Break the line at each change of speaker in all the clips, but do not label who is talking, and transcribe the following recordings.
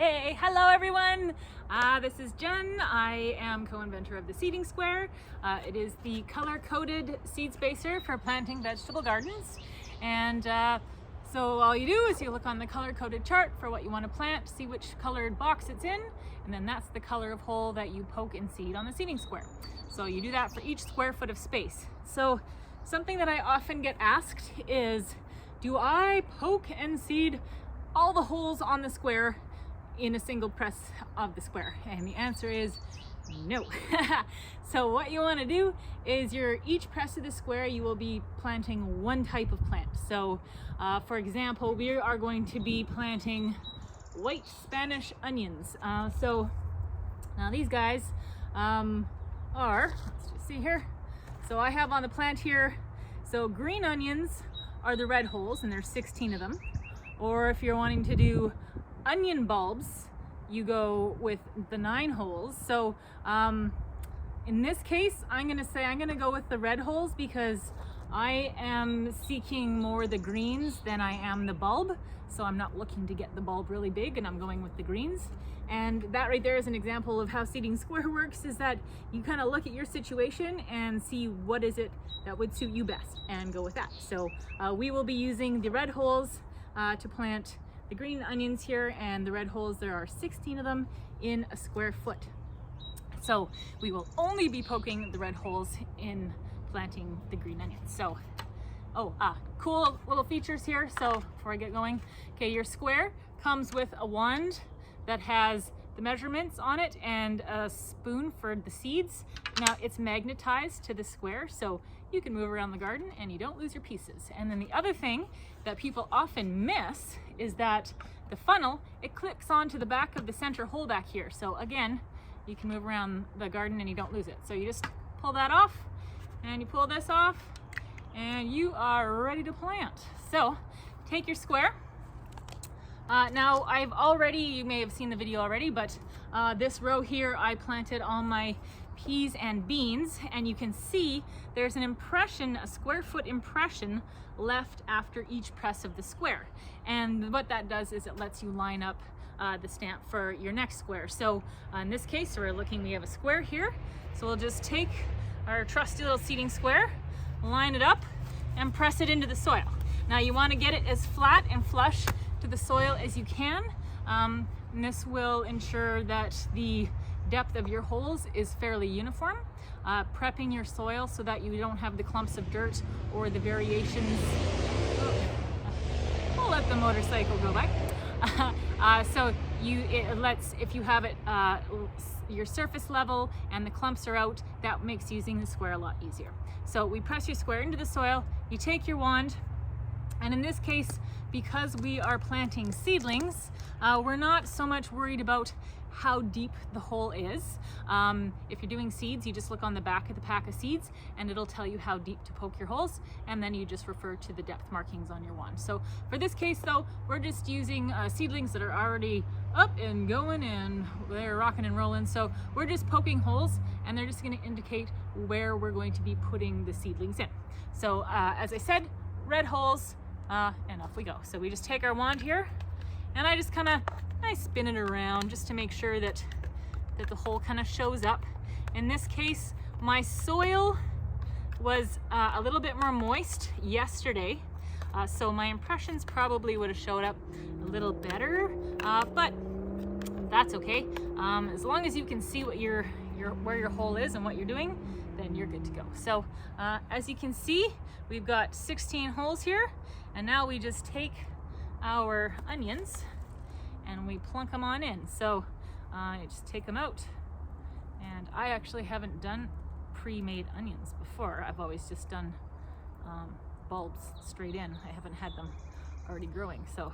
Hey, hello everyone. This is Jen. I am co-inventor of the seeding square. It is the color-coded seed spacer for planting vegetable gardens. And so all you do is you look on the color-coded chart for what you want to plant, see which colored box it's in, and then that's the color of hole that you poke and seed on the seeding square. So you do that for each square foot of space. So something that I often get asked is, do I poke and seed all the holes on the square in a single press of the square? And the answer is no. So what you want to do is each press of the square you will be planting one type of plant. So for example, we are going to be planting white Spanish onions. So now these guys let's just see here. So I have on the plant here, so green onions are the red holes, and there's 16 of them. Or if you're wanting to do onion bulbs, you go with the 9 holes. So in this case, I'm gonna go with the red holes because I am seeking more the greens than I am the bulb. So I'm not looking to get the bulb really big, and I'm going with the greens. And that right there is an example of how seeding square works, is that you kind of look at your situation and see what is it that would suit you best and go with that. So we will be using the red holes to plant the green onions here, and the red holes, there are 16 of them in a square foot. So we will only be poking the red holes in planting the green onions. So cool little features here. So before I get going, okay, your square comes with a wand that has the measurements on it and a spoon for the seeds. Now it's magnetized to the square, so you can move around the garden and you don't lose your pieces. And then the other thing that people often miss is that the funnel, it clicks onto the back of the center hole back here. So again, you can move around the garden and you don't lose it. So you just pull that off and you pull this off and you are ready to plant. So take your square. Now you may have seen the video already, but this row here I planted all my peas and beans, and you can see there's an impression, a square foot impression left after each press of the square. And what that does is it lets you line up the stamp for your next square. So in this case, we have a square here. So we'll just take our trusty little seeding square, line it up, and press it into the soil. Now you want to get it as flat and flush to the soil as you can. And this will ensure that the depth of your holes is fairly uniform. Prepping your soil so that you don't have the clumps of dirt or the variations. We'll let the motorcycle go by. If you have it your surface level and the clumps are out, that makes using the square a lot easier. So we press your square into the soil, you take your wand, and in this case, because we are planting seedlings, we're not so much worried about how deep the hole is. If you're doing seeds, you just look on the back of the pack of seeds and it'll tell you how deep to poke your holes, and then you just refer to the depth markings on your wand. So for this case though, we're just using seedlings that are already up and going and they're rocking and rolling. So we're just poking holes and they're just going to indicate where we're going to be putting the seedlings in. So as I said, red holes, and off we go. So we just take our wand here and I just I spin it around just to make sure that the hole kind of shows up. In this case, my soil was a little bit more moist yesterday, so my impressions probably would have showed up a little better, but that's okay. As long as you can see what where your hole is and what you're doing, then you're good to go. So as you can see, we've got 16 holes here, and now we just take our onions and we plunk them on in. So you just take them out, and I actually haven't done pre-made onions before. I've always just done bulbs straight in. I haven't had them already growing. So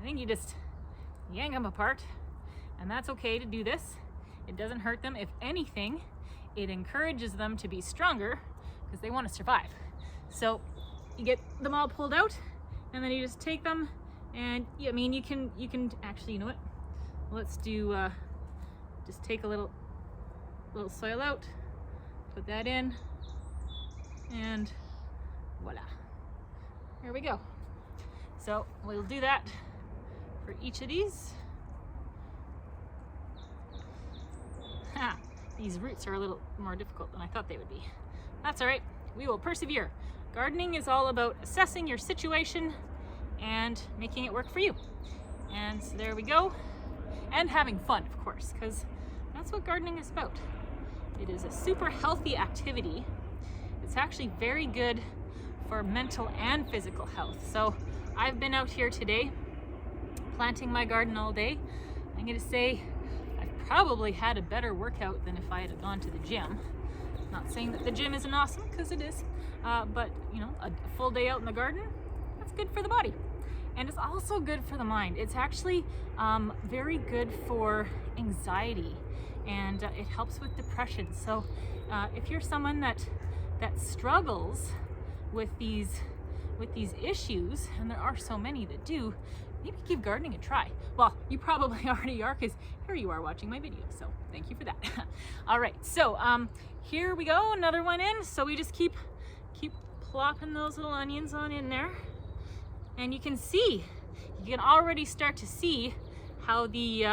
I think you just yank them apart, and that's okay to do this. It doesn't hurt them. If anything, it encourages them to be stronger because they want to survive. So you get them all pulled out, and then you just take them. And you can actually, you know what? Let's do, just take a little soil out, put that in, and voila. Here we go. So we'll do that for each of these. these roots are a little more difficult than I thought they would be. That's all right, we will persevere. Gardening is all about assessing your situation and making it work for you. And so there we go. And having fun, of course, because that's what gardening is about. It is a super healthy activity. It's actually very good for mental and physical health. So I've been out here today planting my garden all day. I'm gonna say I've probably had a better workout than if I had gone to the gym. Not saying that the gym isn't awesome, because it is, but you know, a full day out in the garden, that's good for the body. And it's also good for the mind. It's actually very good for anxiety, and it helps with depression. So if you're someone that struggles with these issues, and there are so many that do, maybe give gardening a try. Well, you probably already are, because here you are watching my video, so thank you for that. All right, so here we go, another one in. So we just keep plopping those little onions on in there, and you can already start to see how the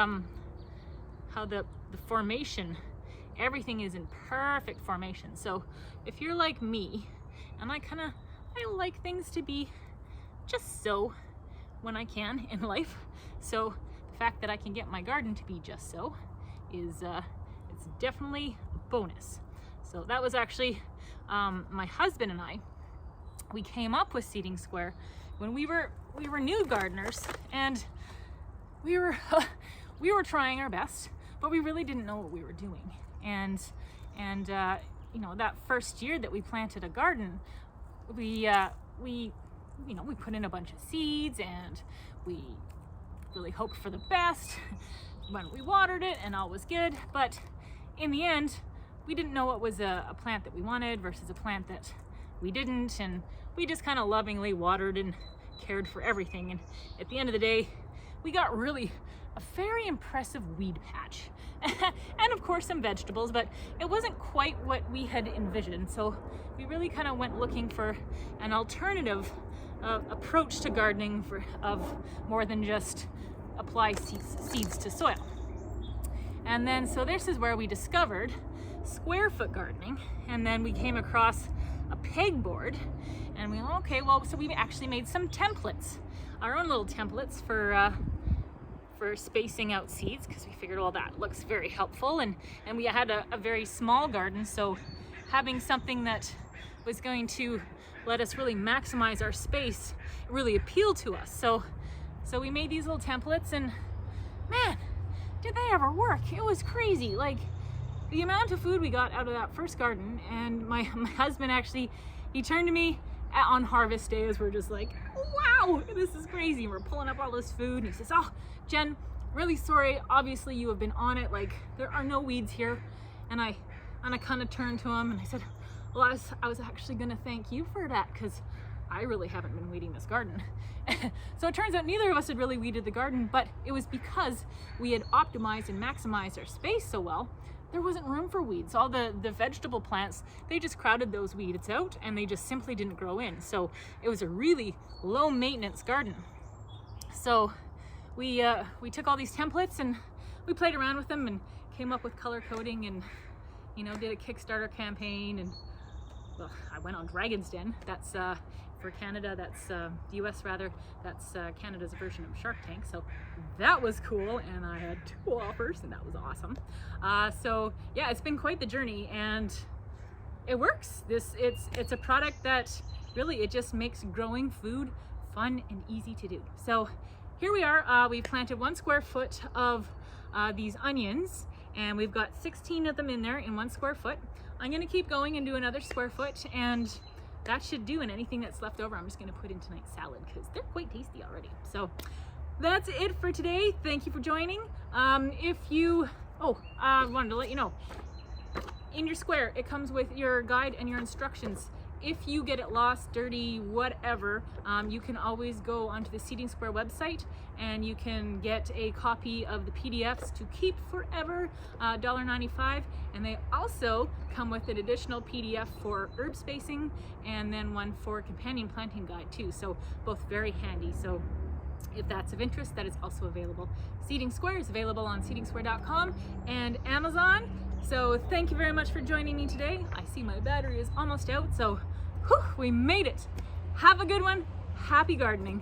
formation, everything is in perfect formation. So if you're like me, and I like things to be just so when I can in life, so the fact that I can get my garden to be just so is it's definitely a bonus. So that was actually my husband and I, we came up with Seeding Square when we were new gardeners, and we were trying our best, but we really didn't know what we were doing. And you know, that first year that we planted a garden, we put in a bunch of seeds, and we really hoped for the best when we watered it, and all was good. But in the end, we didn't know what was a plant that we wanted versus a plant that we didn't, and we just kind of lovingly watered and cared for everything. And at the end of the day, we got really a very impressive weed patch and of course some vegetables, but it wasn't quite what we had envisioned. So we really kind of went looking for an alternative approach to gardening of more than just apply seeds to soil. And then so this is where we discovered square foot gardening, and then we came across a pegboard, and we went, okay, well, so we actually made some templates, our own little templates for spacing out seeds, because we figured, well, that looks very helpful, and we had a very small garden, so having something that was going to let us really maximize our space really appealed to us. So we made these little templates, and man, did they ever work. It was crazy. Like, the amount of food we got out of that first garden, and my husband actually, he turned to me on harvest day as we're just like, wow, this is crazy. And we're pulling up all this food, and he says, oh, Jen, really sorry, obviously you have been on it, like there are no weeds here. And I kind of turned to him and I said, well, I was actually gonna thank you for that, because I really haven't been weeding this garden. So it turns out neither of us had really weeded the garden, but it was because we had optimized and maximized our space so well, there wasn't room for weeds. All the vegetable plants, they just crowded those weeds out, and they just simply didn't grow in. So it was a really low maintenance garden. So we took all these templates and we played around with them and came up with color coding, and you know, did a Kickstarter campaign, and well, I went on Dragon's Den. That's for Canada, that's the US rather, that's Canada's version of Shark Tank. So that was cool, and I had 2 offers, and that was awesome. So yeah, it's been quite the journey, and it works. It's a product that really, it just makes growing food fun and easy to do. So here we are, we've planted 1 square foot of these onions, and we've got 16 of them in there in 1 square foot. I'm gonna keep going and do another square foot, and that should do. And anything that's left over, I'm just gonna put in tonight's salad, because they're quite tasty already. So that's it for today. Thank you for joining. I wanted to let you know, in your square, it comes with your guide and your instructions. If you get it lost, dirty, whatever, you can always go onto the Seeding Square website, and you can get a copy of the PDFs to keep forever, $1.95. And they also come with an additional PDF for herb spacing, and then one for companion planting guide too. So both very handy. So if that's of interest, that is also available. Seeding Square is available on seedingsquare.com and Amazon. So thank you very much for joining me today. I see my battery is almost out, so whew, we made it. Have a good one. Happy gardening.